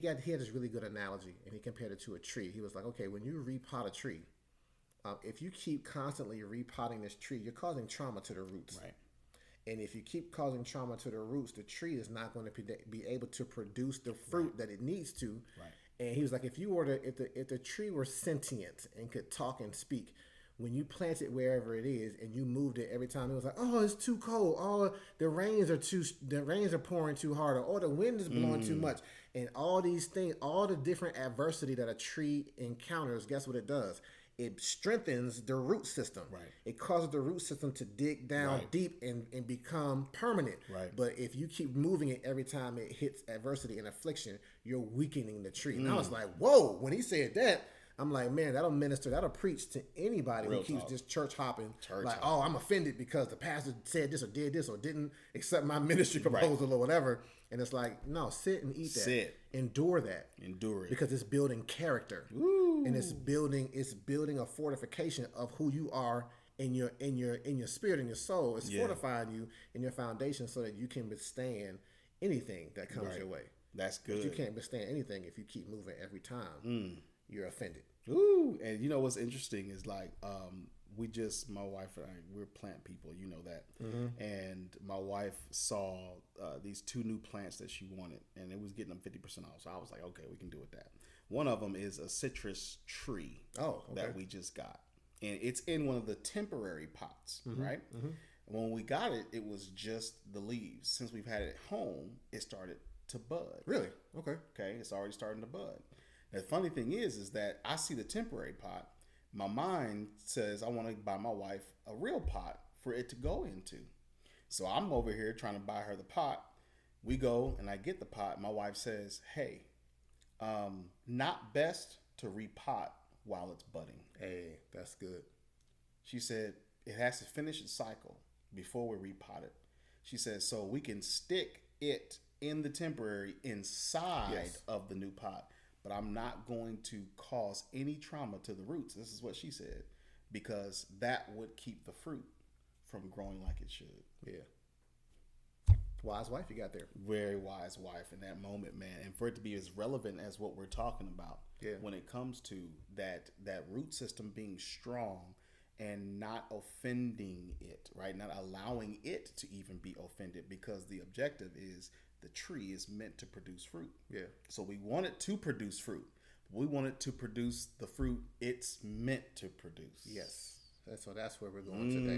he had this really good analogy, and he compared it to a tree. He was like, okay, when you repot a tree, if you keep constantly repotting this tree, you're causing trauma to the roots. Right. And if you keep causing trauma to the roots, the tree is not going to be able to produce the fruit that it needs to. Right. And he was like, if the tree were sentient and could talk and speak, when you plant it wherever it is and you moved it every time, it was like, oh, it's too cold. Oh, the rains are pouring too hard, or oh, the wind is blowing too much, and all these things, all the different adversity that a tree encounters. Guess what it does? It strengthens the root system. Right. It causes the root system to dig down deep and become permanent. Right. But if you keep moving it every time it hits adversity and affliction, you're weakening the tree. And I was like, whoa, when he said that, I'm like, man, that'll preach to anybody who keeps just church hopping. Oh, I'm offended because the pastor said this or did this or didn't accept my ministry proposal or whatever. And it's like, no, sit and eat that. Endure that. Endure it. Because it's building character. Woo. And it's building a fortification of who you are in your spirit and your soul. It's fortifying you in your foundation so that you can withstand anything that comes your way. That's good. But you can't withstand anything if you keep moving every time. You're offended. Ooh, and you know what's interesting is like my wife and I, we're plant people, you know that. And my wife saw these 2 new plants that she wanted, and it was getting them 50% off. So I was like, okay, we can do with that. One of them is a citrus tree that we just got, and it's in one of the temporary pots, right? When we got it, it was just the leaves. Since we've had it at home, it started to bud. Really? Okay. Okay, it's already starting to bud. The funny thing is that I see the temporary pot. My mind says I want to buy my wife a real pot for it to go into. So I'm over here trying to buy her the pot. We go and I get the pot. My wife says, hey, not best to repot while it's budding. Hey, that's good. She said it has to finish its cycle before we repot it. She says, so we can stick it in the temporary inside of the new pot. But I'm not going to cause any trauma to the roots. This is what she said, because that would keep the fruit from growing like it should. Yeah. Wise wife you got there. Very wise wife in that moment, man. And for it to be as relevant as what we're talking about when it comes to that root system being strong and not offending it, right? Not allowing it to even be offended, because the objective is the tree is meant to produce fruit. Yeah. So we want it to produce fruit. We want it to produce the fruit it's meant to produce. Yes. That's where we're going today.